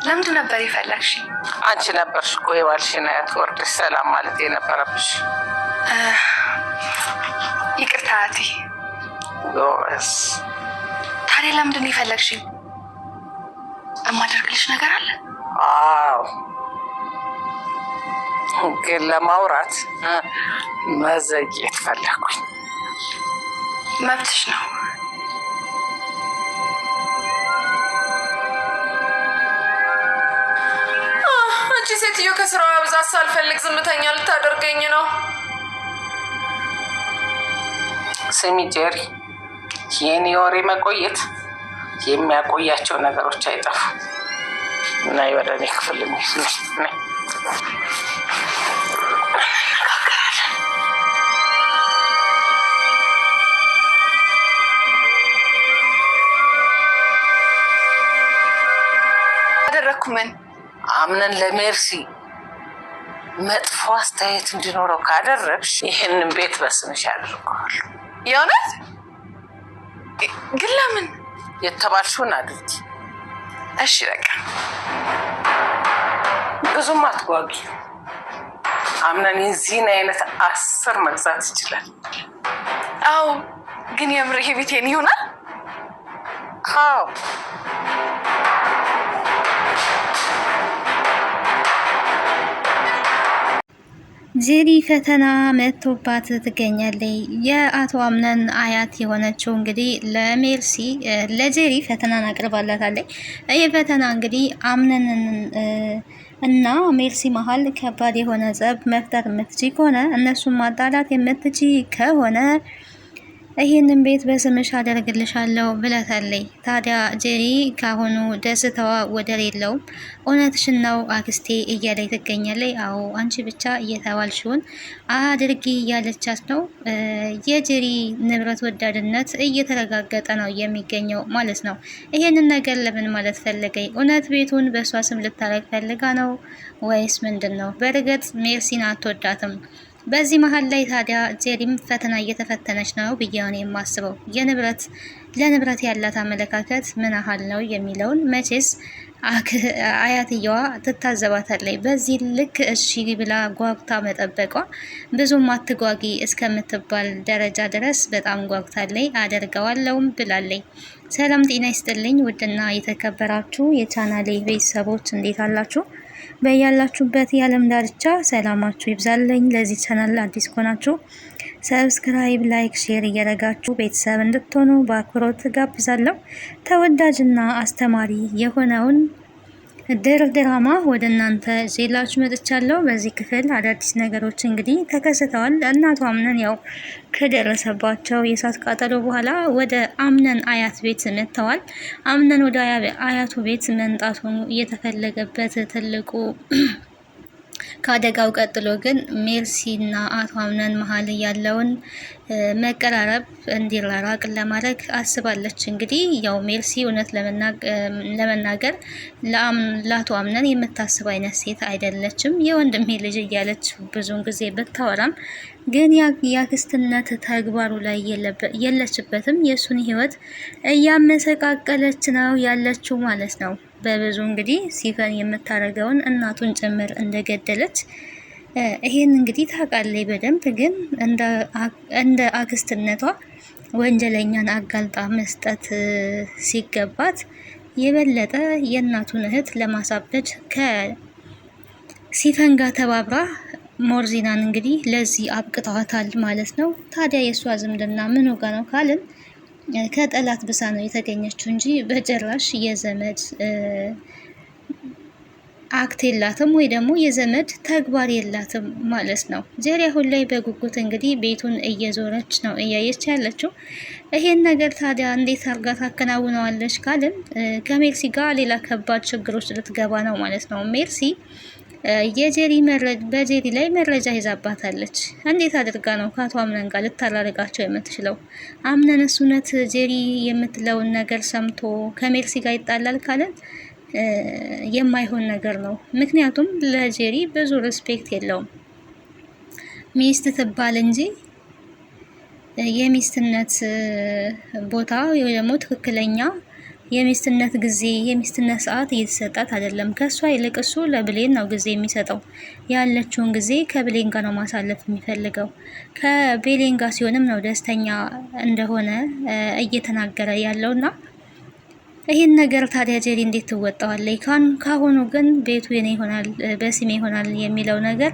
ለምንድን ነበር የፈለግሽ? አንቺ ነበርሽ እኮ የባልሽን አያት ወርደሽ ሰላም ማለት የነበረብሽ። ይቅርታ እህቴ። ጎበዝ። ታዲያ ለምንድን ነው የፈለግሽ? የማደርግልሽ ነገር አለ? አዎ፣ ግን ለማውራት መዘግየት ፈለግኩኝ። መብትሽ ነው። አንቺ ሴትዮ ከስራዋ ብዛት ሳልፈልግ ዝምተኛ ልታደርገኝ ነው። ስሚ ጄሪ፣ የኔ ወሬ መቆየት የሚያቆያቸው ነገሮች አይጠፉ። ናይ ወደ እኔ ክፍል ነይ። አደረኩ ምን? አምነን ለሜርሲ መጥፎ አስተያየት እንዲኖረው ካደረግሽ ይህንን ቤት በስምሽ ያደርገዋል። የእውነት? ግን ለምን? የተባልሽውን አድርጊ። እሺ በቃ ብዙም አትጓጊ። አምነን የዚህን አይነት 10 መግዛት ይችላል። አዎ፣ ግን የምር ይሄ ቤቴን ይሆናል? አዎ። ጄሪ ፈተና መጥቶባት ትገኛለች። የአቶ አምነን አያት የሆነችው እንግዲህ ለሜርሲ ለጄሪ ፈተናን አቅርባላታለች። ይህ ፈተና እንግዲህ አምነንን እና ሜርሲ መሀል ከባድ የሆነ ጸብ መፍጠር የምትችይ ከሆነ እነሱን ማጣላት የምትችይ ከሆነ ይህንን ቤት በስምሽ አደርግልሻለሁ ብላታለች። ታዲያ ጄሪ ካሁኑ ደስታዋ ወደር የለውም። እውነትሽን ነው አክስቴ እያለች ትገኛለች። አዎ አንቺ ብቻ እየተባልሽውን አድርጊ እያለቻት ነው። የጄሪ ንብረት ወዳድነት እየተረጋገጠ ነው የሚገኘው ማለት ነው። ይሄንን ነገር ለምን ማለት ፈለገኝ? እውነት ቤቱን በእሷ ስም ልታረግ ፈልጋ ነው ወይስ ምንድን ነው? በእርግጥ ሜርሲን አትወዳትም። በዚህ መሀል ላይ ታዲያ ጄሪም ፈተና እየተፈተነች ነው ብዬ ነው የማስበው። ለንብረት ያላት አመለካከት ምን ያህል ነው የሚለውን መቼስ አያትየዋ ትታዘባታለች። በዚህ ልክ እሺ ብላ ጓጉታ መጠበቋ ብዙም አትጓጊ እስከምትባል ደረጃ ድረስ በጣም ጓጉታለች። አደርገዋለሁም ብላለች። ሰላም ጤና ይስጥልኝ ውድና የተከበራችሁ የቻናሌ ቤተሰቦች እንዴት አላችሁ? በያላችሁበት የዓለም ዳርቻ ሰላማችሁ ይብዛልኝ። ለዚህ ቻናል አዲስ ከሆናችሁ ሰብስክራይብ፣ ላይክ፣ ሼር እያደረጋችሁ ቤተሰብ እንድትሆኑ በአክብሮት ጋብዛለሁ። ተወዳጅና አስተማሪ የሆነውን ድራማ ወደ እናንተ ዜላችሁ መጥቻለሁ። በዚህ ክፍል አዳዲስ ነገሮች እንግዲህ ተከስተዋል። እናቱ አምነን ያው ከደረሰባቸው የእሳት ቃጠሎ በኋላ ወደ አምነን አያት ቤት መጥተዋል። አምነን ወደ አያቱ ቤት መምጣቱ እየተፈለገበት ትልቁ ከአደጋው ቀጥሎ ግን ሜርሲና አቶ አምነን መሀል ያለውን መቀራረብ እንዲራራቅ ለማድረግ አስባለች። እንግዲህ ያው ሜርሲ እውነት ለመናገር ለአቶ አምነን የምታስብ አይነት ሴት አይደለችም። የወንድሜ ልጅ እያለች ብዙውን ጊዜ ብታወራም ግን የአክስትነት ተግባሩ ላይ የለችበትም። የእሱን ሕይወት እያመሰቃቀለች ነው ያለችው ማለት ነው። በብዙ እንግዲህ ሲፈን የምታደርገውን እናቱን ጭምር እንደገደለች ይሄን እንግዲህ ታውቃለች በደንብ። ግን እንደ አክስትነቷ ወንጀለኛን አጋልጣ መስጠት ሲገባት የበለጠ የእናቱን እህት ለማሳበድ ከሲፈን ጋር ተባብራ ሞርዚናን እንግዲህ ለዚህ አብቅተዋታል ማለት ነው። ታዲያ የእሷ ዝምድና ምን ወጋ ነው ካልን ከጠላት ብሳ ነው የተገኘችው እንጂ በጭራሽ የዘመድ አክት የላትም ወይ ደግሞ የዘመድ ተግባር የላትም ማለት ነው። ጄሪ አሁን ላይ በጉጉት እንግዲህ ቤቱን እየዞረች ነው እያየች ያለችው። ይሄን ነገር ታዲያ እንዴት አርጋ ታከናውነዋለች ካልን ከሜርሲ ጋር ሌላ ከባድ ችግሮች ልትገባ ነው ማለት ነው። ሜርሲ በጄሪ ላይ መረጃ ይዛባታለች። እንዴት አድርጋ ነው ከአቶ አምነን ጋር ልታራርቃቸው የምትችለው? አምነንስ እውነት ጄሪ የምትለውን ነገር ሰምቶ ከሜርሲ ጋር ይጣላል ካለን የማይሆን ነገር ነው። ምክንያቱም ለጄሪ ብዙ ሪስፔክት የለውም። ሚስት ትባል እንጂ የሚስትነት ቦታ ወይ ደግሞ ትክክለኛ የሚስትነት ጊዜ የሚስትነት ሰዓት እየተሰጣት አይደለም። ከሷ ይልቅ እሱ ለብሌን ነው ጊዜ የሚሰጠው። ያለችውን ጊዜ ከብሌን ጋር ነው ማሳለፍ የሚፈልገው። ከብሌን ጋር ሲሆንም ነው ደስተኛ እንደሆነ እየተናገረ ያለውና ይህን ነገር ታዲያ ጄሪ እንዴት ትወጣዋለች? ካሁኑ ግን ቤቱ የኔ ይሆናል በስሜ ይሆናል የሚለው ነገር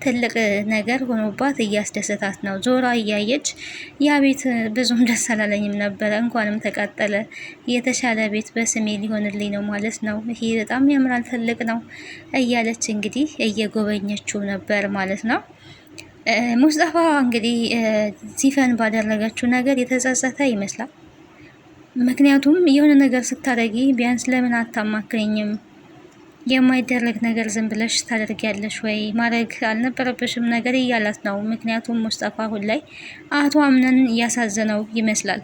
ትልቅ ነገር ሆኖባት እያስደሰታት ነው። ዞራ እያየች ያ ቤት ብዙም ደስ አላለኝም ነበረ፣ እንኳንም ተቃጠለ፣ የተሻለ ቤት በስሜ ሊሆንልኝ ነው ማለት ነው፣ ይሄ በጣም ያምራል፣ ትልቅ ነው እያለች እንግዲህ እየጎበኘችው ነበር ማለት ነው። ሙስጠፋ እንግዲህ ሲፈን ባደረገችው ነገር የተጸጸተ ይመስላል። ምክንያቱም የሆነ ነገር ስታደርጊ ቢያንስ ለምን አታማክረኝም? የማይደረግ ነገር ዝም ብለሽ ታደርጊያለሽ ወይ? ማድረግ አልነበረብሽም ነገር እያላት ነው። ምክንያቱም ሙስጠፋ አሁን ላይ አቶ አምነን እያሳዘነው ይመስላል።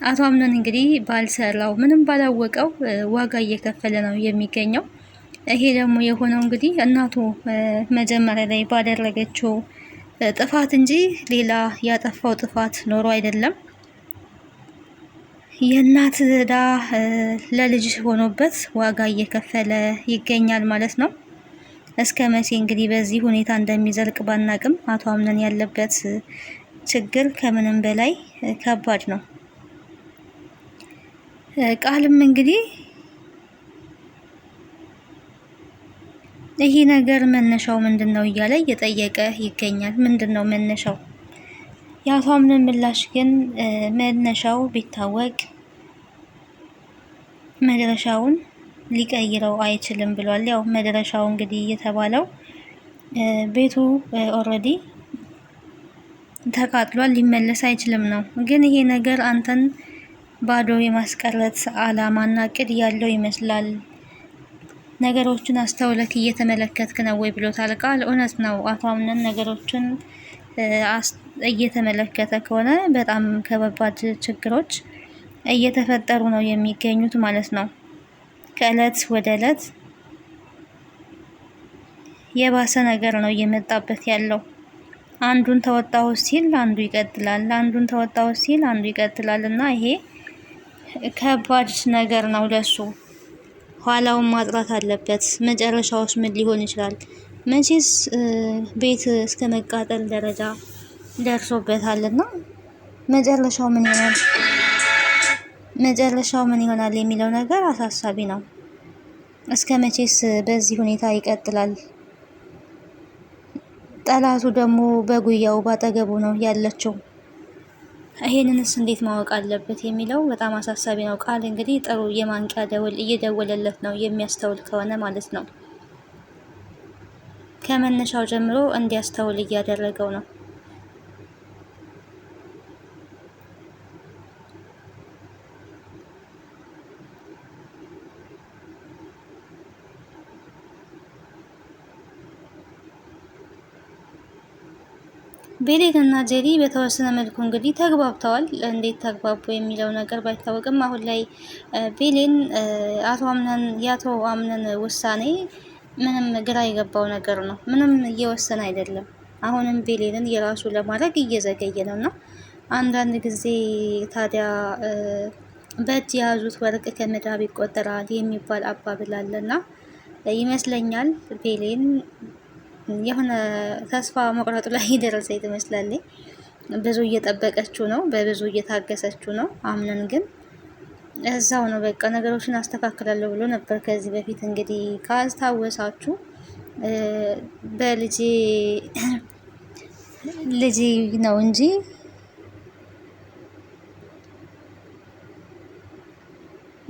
አቶ አምነን እንግዲህ ባልሰራው ምንም ባላወቀው ዋጋ እየከፈለ ነው የሚገኘው። ይሄ ደግሞ የሆነው እንግዲህ እናቱ መጀመሪያ ላይ ባደረገችው ጥፋት እንጂ ሌላ ያጠፋው ጥፋት ኖሮ አይደለም። የእናት ዕዳ ለልጅ ሆኖበት ዋጋ እየከፈለ ይገኛል ማለት ነው። እስከ መቼ እንግዲህ በዚህ ሁኔታ እንደሚዘልቅ ባናቅም አቶ አምነን ያለበት ችግር ከምንም በላይ ከባድ ነው። ቃልም እንግዲህ ይሄ ነገር መነሻው ምንድነው እያለ እየጠየቀ ይገኛል። ምንድነው መነሻው? የአቶ አምነን ምላሽ ግን መነሻው ቢታወቅ መድረሻውን ሊቀይረው አይችልም ብሏል። ያው መድረሻው እንግዲህ እየተባለው ቤቱ ኦልሬዲ ተቃጥሏል፣ ሊመለስ አይችልም ነው። ግን ይሄ ነገር አንተን ባዶ የማስቀረት አላማና እቅድ ያለው ይመስላል። ነገሮችን አስተውለክ እየተመለከትክ ነው ወይ ብሎታል ቃል። እውነት ነው። አቶ አምነን ነገሮችን እየተመለከተ ከሆነ በጣም ከባድ ችግሮች እየተፈጠሩ ነው የሚገኙት ማለት ነው። ከእለት ወደ እለት የባሰ ነገር ነው እየመጣበት ያለው። አንዱን ተወጣው ሲል አንዱ ይቀጥላል፣ አንዱን ተወጣው ሲል አንዱ ይቀጥላል እና ይሄ ከባድ ነገር ነው ለሱ። ኋላውን ማጥራት አለበት። መጨረሻውስ ምን ሊሆን ይችላል? መቼስ ቤት እስከ መቃጠል ደረጃ ደርሶበታልና መጨረሻው ምን ይሆናል የሚለው ነገር አሳሳቢ ነው። እስከ መቼስ በዚህ ሁኔታ ይቀጥላል? ጠላቱ ደግሞ በጉያው ባጠገቡ ነው ያለችው። ይሄንንስ እንዴት ማወቅ አለበት የሚለው በጣም አሳሳቢ ነው። ቃል እንግዲህ ጥሩ የማንቂያ ደወል እየደወለለት ነው የሚያስተውል ከሆነ ማለት ነው። ከመነሻው ጀምሮ እንዲያስተውል እያደረገው ነው። ቤሌን እና ጄሪ በተወሰነ መልኩ እንግዲህ ተግባብተዋል። እንዴት ተግባቡ የሚለው ነገር ባይታወቅም አሁን ላይ ቤሌን የአቶ አምነን ውሳኔ ምንም ግራ የገባው ነገር ነው። ምንም እየወሰነ አይደለም። አሁንም ቤሌንን የራሱ ለማድረግ እየዘገየ ነው እና አንዳንድ ጊዜ ታዲያ በእጅ የያዙት ወርቅ ከመዳብ ይቆጠራል የሚባል አባባል አለና ይመስለኛል ቤሌን የሆነ ተስፋ መቁረጡ ላይ የደረሰ ትመስላለች። ብዙ እየጠበቀችው ነው፣ በብዙ እየታገሰችው ነው። አምነን ግን እዛው ነው በቃ ነገሮችን አስተካክላለሁ ብሎ ነበር ከዚህ በፊት እንግዲህ ካስታወሳችሁ በልጄ ልጄ ነው እንጂ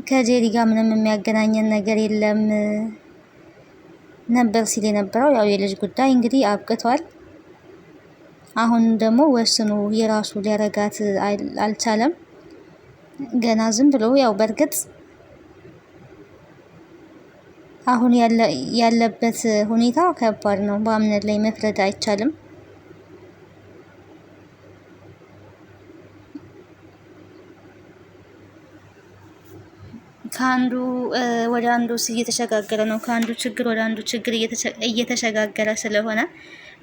ከጄሪ ጋር ምንም የሚያገናኘን ነገር የለም ነበር ሲል የነበረው። ያው የልጅ ጉዳይ እንግዲህ አብቅቷል። አሁን ደግሞ ወስኑ የራሱ ሊያረጋት አልቻለም። ገና ዝም ብሎ ያው በእርግጥ አሁን ያለበት ሁኔታ ከባድ ነው። በአምነት ላይ መፍረድ አይቻልም። ከአንዱ ወደ አንዱ እየተሸጋገረ ነው። ከአንዱ ችግር ወደ አንዱ ችግር እየተሸጋገረ ስለሆነ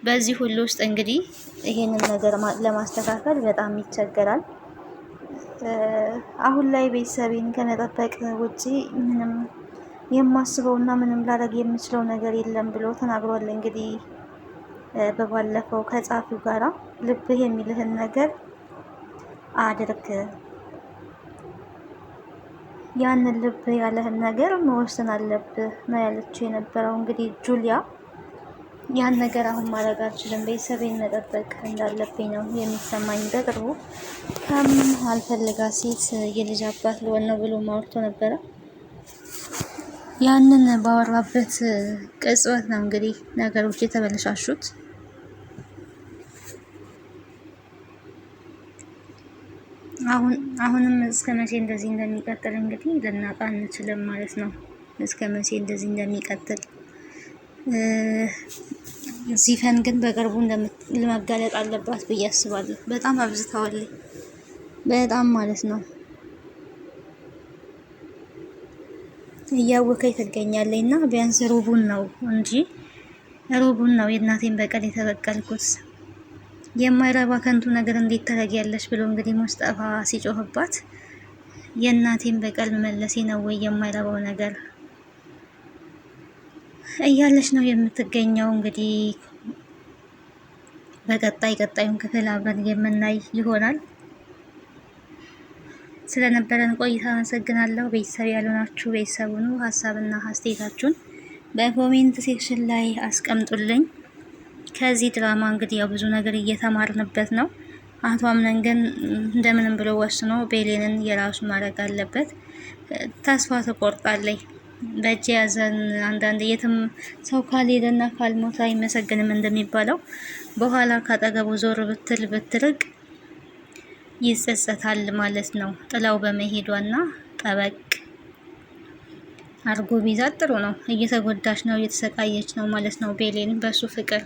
በዚህ ሁሉ ውስጥ እንግዲህ ይሄንን ነገር ለማስተካከል በጣም ይቸገራል። አሁን ላይ ቤተሰቤን ከመጠበቅ ውጪ ምንም የማስበው እና ምንም ላደርግ የምችለው ነገር የለም ብሎ ተናግሯል። እንግዲህ በባለፈው ከጻፊው ጋራ ልብህ የሚልህን ነገር አድርግ፣ ያንን ልብ ያለህን ነገር መወሰን አለብህ ነው ያለችው የነበረው። እንግዲህ ጁሊያ ያን ነገር አሁን ማድረግ አልችልም፣ ቤተሰቤን መጠበቅ እንዳለብኝ ነው የሚሰማኝ። በቅርቡ አልፈልጋ ሴት የልጅ አባት ልሆን ነው ብሎ ማውርቶ ነበረ። ያንን ባወራበት ቅጽበት ነው እንግዲህ ነገሮች የተበለሻሹት። አሁንም እስከ መቼ እንደዚህ እንደሚቀጥል እንግዲህ ልናውቅ አንችልም ማለት ነው። እስከ መቼ እንደዚህ እንደሚቀጥል ዚፈን ግን በቅርቡ ለመጋለጥ አለባት ብዬ አስባለሁ። በጣም አብዝተዋል፣ በጣም ማለት ነው። እያወከኝ ትገኛለች እና ቢያንስ ሩቡን ነው እንጂ ሩቡን ነው የእናቴን በቀል የተበቀልኩት። የማይረባ ከንቱ ነገር እንዴት ታደርጊያለሽ ብሎ እንግዲህ ሙስጠፋ ሲጮህባት የእናቴን በቀል መመለሴ ነው ወይ የማይረባው ነገር እያለች ነው የምትገኘው። እንግዲህ ቀጣዩን ክፍል አብረን የምናይ ይሆናል። ስለነበረን ቆይታ አመሰግናለሁ። ቤተሰብ ያልሆናችሁ ቤተሰብ ሁኑ። ሀሳብና አስተያየታችሁን በኮሜንት ሴክሽን ላይ አስቀምጡልኝ። ከዚህ ድራማ እንግዲህ ያው ብዙ ነገር እየተማርንበት ነው። አቶ አምነን ግን እንደምንም ብሎ ወስኖ ቤሌንን የራሱ ማድረግ አለበት። ተስፋ ትቆርጣለች። በእጅ ያዘን አንዳንድ የትም ሰው ካልሄደና ካልሞተ አይመሰግንም እንደሚባለው በኋላ ካጠገቡ ዞር ብትርቅ ይጸጸታል ማለት ነው። ጥላው በመሄዷና ጠበቅ አርጎ ቢዛት ጥሩ ነው። እየተጎዳች ነው፣ እየተሰቃየች ነው ማለት ነው ቤሌን በሱ ፍቅር